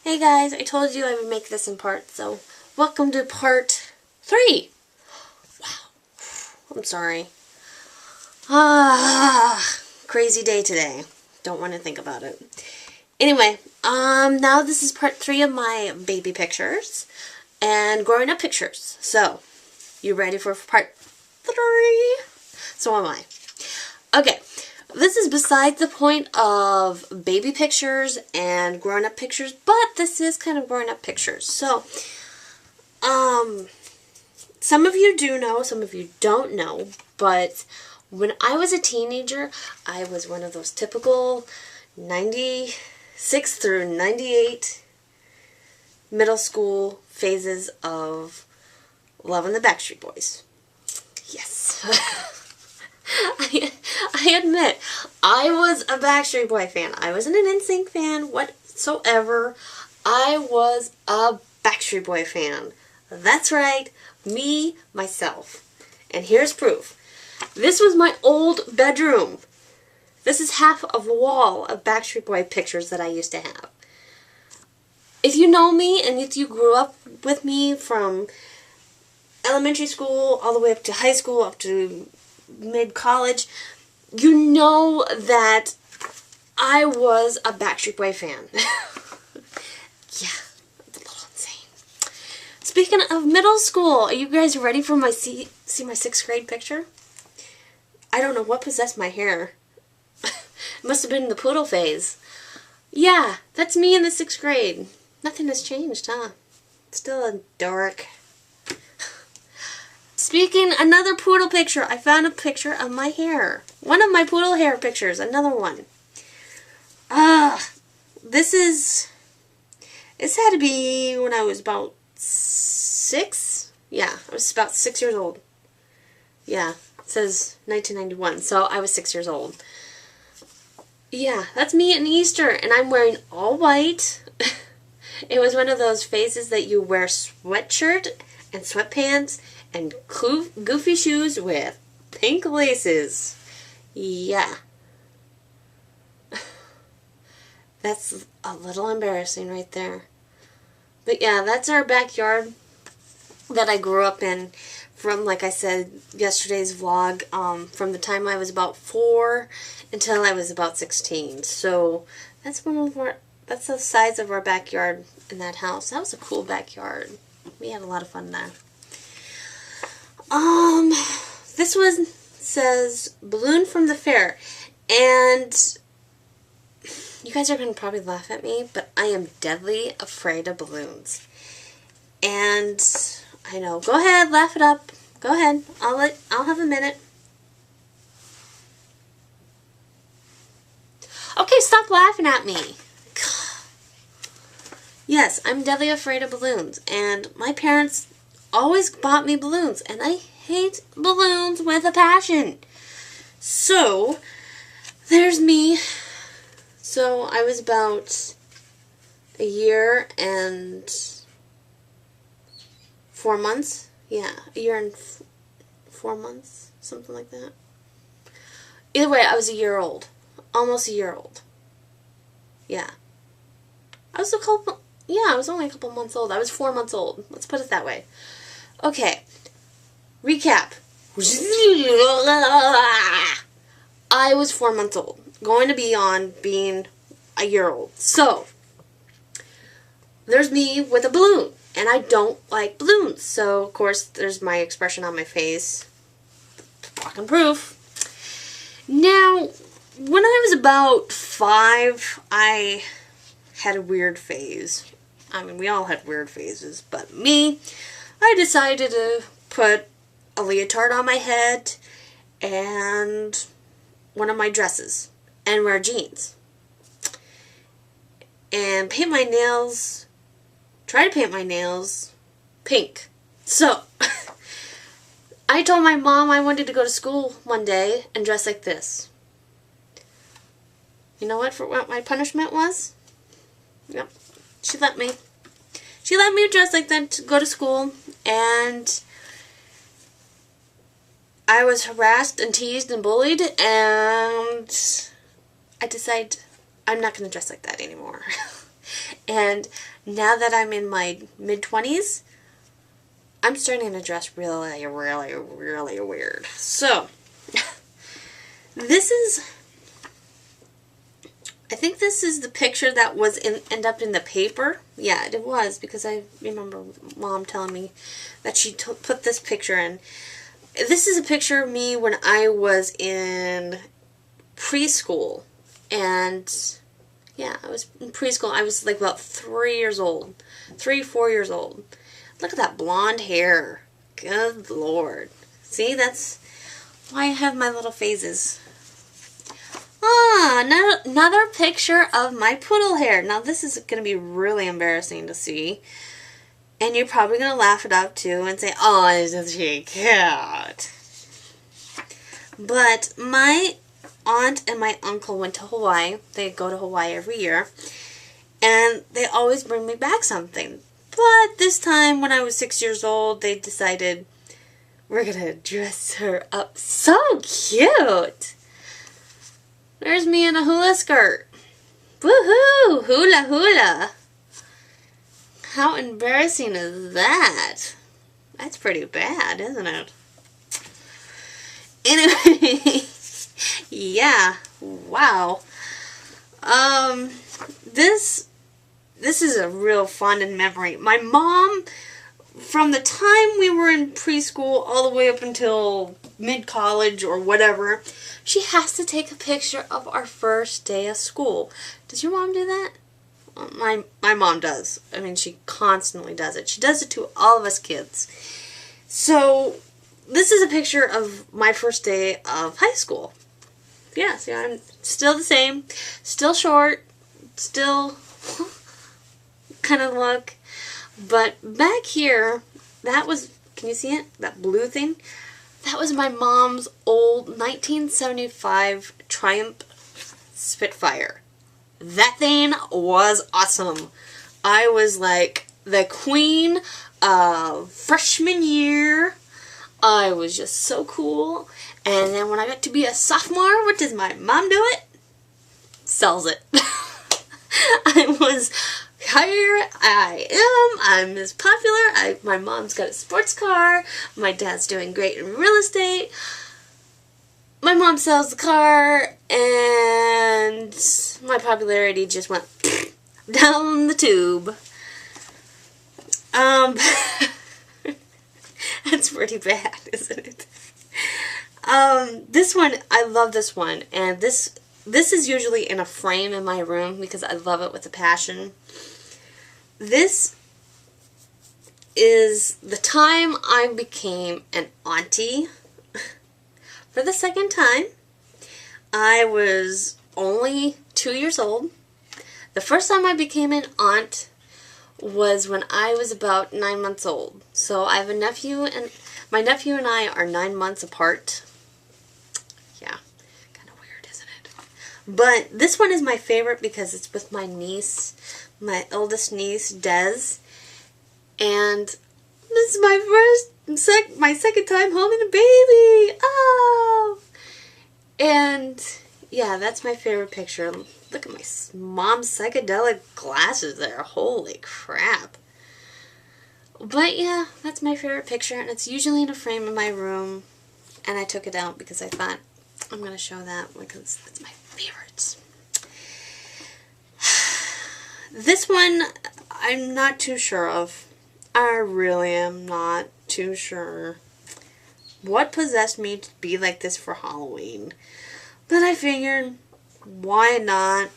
Hey guys, I told you I would make this in parts, so welcome to part 3. Wow, I'm sorry. Crazy day today. Don't want to think about it. Anyway, now this is part 3 of my baby pictures and growing up pictures. So, you ready for part 3? So am I. Okay. This is beside the point of baby pictures and grown up pictures, but this is kind of grown up pictures. So, some of you do know, some of you don't know, but when I was a teenager, I was one of those typical 96 through 98 middle school phases of loving the Backstreet Boys. Yes. I admit, I was a Backstreet Boy fan. I wasn't an NSYNC fan whatsoever. I was a Backstreet Boy fan. That's right, me, myself. And here's proof. This was my old bedroom. This is half of a wall of Backstreet Boy pictures that I used to have. If you know me and if you grew up with me from elementary school all the way up to high school, up to mid-college, you know that I was a Backstreet Boy fan. Yeah, it's a little insane. Speaking of middle school, are you guys ready for my see my 6th grade picture? I don't know what possessed my hair. It must have been the poodle phase. Yeah, that's me in the 6th grade. Nothing has changed, huh? Still a dork. Speaking, another poodle picture. I found a picture of my hair. One of my poodle hair pictures. Another one. This had to be when I was about 6. Yeah, I was about 6 years old. Yeah, it says 1991, so I was 6 years old. Yeah, that's me at Easter, and I'm wearing all white. It was one of those phases that you wear sweatshirt and sweatpants and goofy shoes with pink laces. Yeah. That's a little embarrassing right there. But yeah, that's our backyard that I grew up in from, like I said, yesterday's vlog, from the time I was about 4 until I was about 16. So that's that's the size of our backyard in that house. That was a cool backyard. We had a lot of fun there. This one says balloon from the fair, and you guys are going to probably laugh at me, but I am deadly afraid of balloons. And I know, go ahead, laugh it up. Go ahead. I'll have a minute. Okay, stop laughing at me. Yes, I'm deadly afraid of balloons, and my parents always bought me balloons, and I hate balloons with a passion. So, there's me. So, I was about a year and 4 months. Yeah, a year and 4 months, something like that. Either way, I was a year old. Almost a year old. Yeah. I was only a couple months old. I was 4 months old. Let's put it that way. Okay. Recap. I was 4 months old. Going to be on being a year old. So, there's me with a balloon. And I don't like balloons. So, of course, there's my expression on my face. Fucking proof. Now, when I was about 5, I had a weird phase. I mean, we all had weird phases, but me, I decided to put a leotard on my head and one of my dresses and wear jeans. And try to paint my nails pink. So, I told my mom I wanted to go to school one day and dress like this. You know what my punishment was? Yep. She let me. She let me dress like that to go to school, and I was harassed and teased and bullied, and I decided I'm not going to dress like that anymore. And now that I'm in my mid-20s, I'm starting to dress really, really, really weird. So, I think this is the picture that was end up in the paper. Yeah, it was, because I remember Mom telling me that she put this picture in. This is a picture of me when I was in preschool. And yeah, I was in preschool. I was like about 3 years old. 3, 4 years old. Look at that blonde hair. Good Lord. See, that's why I have my little phases. Ah, another picture of my poodle hair. Now this is going to be really embarrassing to see. And you're probably going to laugh it up too and say, oh, isn't she cute? But my aunt and my uncle went to Hawaii. They go to Hawaii every year. And they always bring me back something. But this time when I was 6 years old, they decided we're going to dress her up so cute. There's me in a hula skirt. Woohoo! Hula hula. How embarrassing is that? That's pretty bad, isn't it? Anyway, yeah. Wow. This is a real fond memory. My mom, from the time we were in preschool all the way up until mid-college or whatever, she has to take a picture of our first day of school. Does your mom do that? My mom does. I mean, she constantly does it. She does it to all of us kids. So, this is a picture of my first day of high school. Yeah, see, I'm still the same. Still short. Still kind of look. But back here, that was, can you see it? That blue thing? That was my mom's old 1975 Triumph Spitfire. That thing was awesome. I was like the queen of freshman year. I was just so cool. And then when I got to be a sophomore, what does my mom do it? Sells it. I was, here I am. I'm as popular. My mom's got a sports car. My dad's doing great in real estate. My mom sells the car, and my popularity just went down the tube. That's pretty bad, isn't it? This one, I love this one, and this is usually in a frame in my room because I love it with a passion. This is the time I became an auntie. For the second time. I was only 2 years old. The first time I became an aunt was when I was about 9 months old. So I have a nephew, and my nephew and I are 9 months apart. Yeah, kind of weird, isn't it? But this one is my favorite because it's with my niece, my eldest niece, Des. And this is my second time holding a baby. Oh! And yeah, that's my favorite picture. Look at my mom's psychedelic glasses there. Holy crap. But yeah, that's my favorite picture, and it's usually in a frame in my room. And I took it out because I thought I'm going to show that because it's my favorites. This one, I'm not too sure of. I really am not too sure what possessed me to be like this for Halloween. But I figured, why not?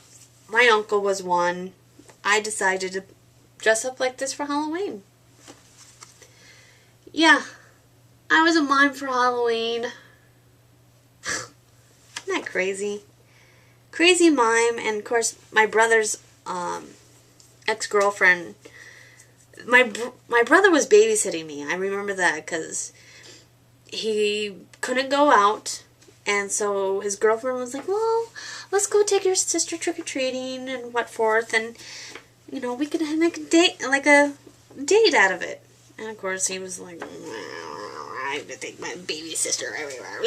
My uncle was one. I decided to dress up like this for Halloween. Yeah, I was a mime for Halloween. Isn't that crazy? Crazy mime, and of course my brother's ex-girlfriend. My brother was babysitting me. I remember that because he couldn't go out, and so his girlfriend was like, "Well, let's go take your sister trick-or-treating and what forth, and you know, we could make a date, like a date out of it." And of course he was like, "I have to take my baby sister everywhere."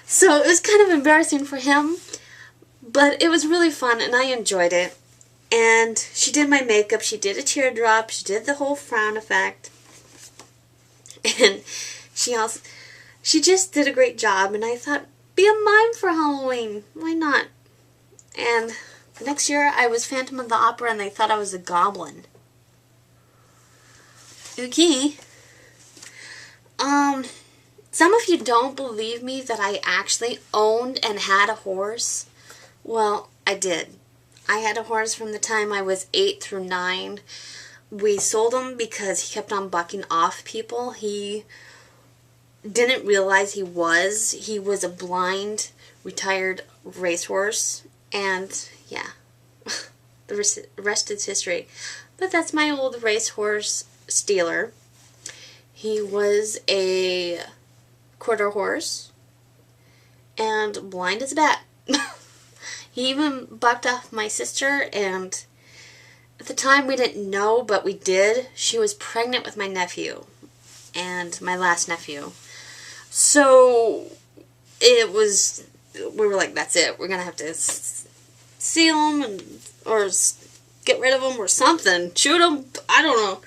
So it was kind of embarrassing for him, but it was really fun and I enjoyed it. And she did my makeup. She did a teardrop. She did the whole frown effect. And she just did a great job. And I thought, be a mime for Halloween. Why not? And the next year I was Phantom of the Opera and they thought I was a goblin. Okay. Some of you don't believe me that I actually owned and had a horse. Well, I did. I had a horse from the time I was 8 through 9. We sold him because he kept on bucking off people. He didn't realize he was a blind, retired racehorse. And, yeah, the rest is history. But that's my old racehorse, Steeler. He was a quarter horse and blind as a bat. He even bucked off my sister, and at the time we didn't know, but we did. She was pregnant with my nephew, and my last nephew. So we were like, that's it. We're going to have to seal him or get rid of him or something. Shoot him. I don't know.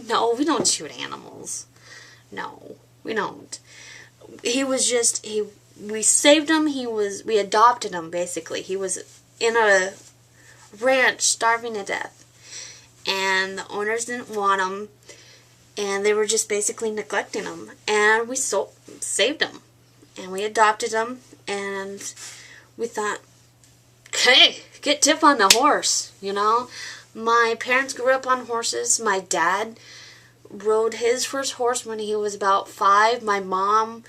No, we don't shoot animals. No, we don't. He was just, we saved him. We adopted him, basically. He was in a ranch starving to death. And the owners didn't want him. And they were just basically neglecting him. And we saved him. And we adopted him. And we thought, hey, get Tiff on the horse, you know. My parents grew up on horses. My dad rode his first horse when he was about 5. My mom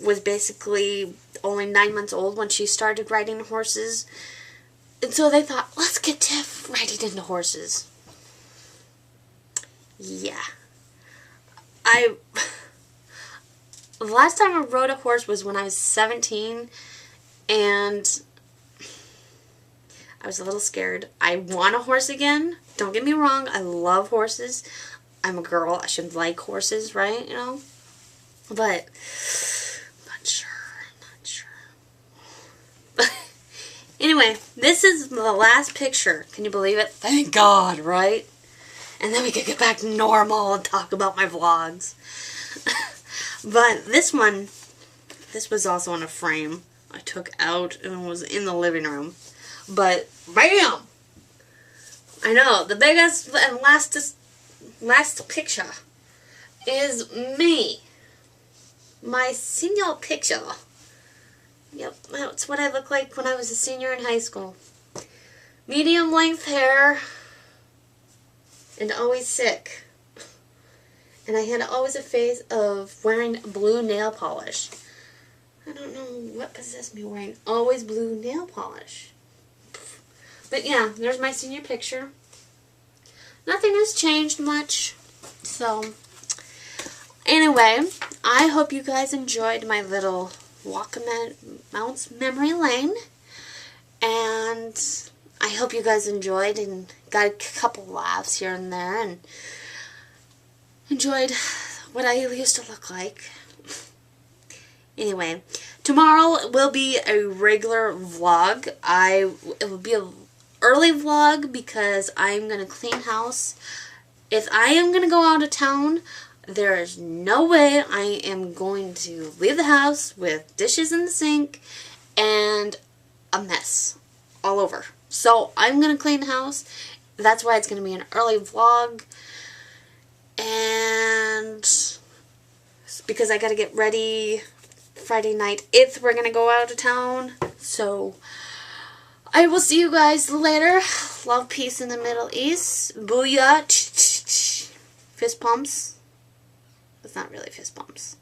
was basically only 9 months old when she started riding horses. And so they thought, let's get Tiff riding into horses. Yeah. The last time I rode a horse was when I was 17, and I was a little scared. I want a horse again. Don't get me wrong. I love horses. I'm a girl. I should like horses, right? You know? But not sure. But anyway, this is the last picture. Can you believe it? Thank God, right? And then we could get back to normal and talk about my vlogs. But this was also in a frame I took out and was in the living room. But, bam! I know, the biggest and last picture is me. My senior picture. Yep, that's what I looked like when I was a senior in high school. Medium length hair. And always sick. And I had always a phase of wearing blue nail polish. I don't know what possessed me wearing always blue nail polish. But yeah, there's my senior picture. Nothing has changed much. So, anyway, I hope you guys enjoyed my little walk Mounts memory lane. And I hope you guys enjoyed and got a couple laughs here and there. And enjoyed what I used to look like. Anyway, tomorrow will be a regular vlog. It will be a early vlog because I'm going to clean house. If I am going to go out of town, there is no way I am going to leave the house with dishes in the sink and a mess all over. So I'm going to clean house. That's why it's going to be an early vlog. And because I got to get ready Friday night if we're going to go out of town. So I will see you guys later. Love, peace in the Middle East. Booyah. Fist pumps. It's not really fist bumps.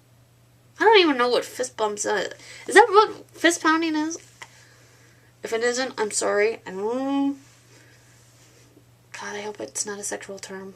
I don't even know what fist bumps is. Is that what fist pounding is? If it isn't, I'm sorry. God, I hope it's not a sexual term.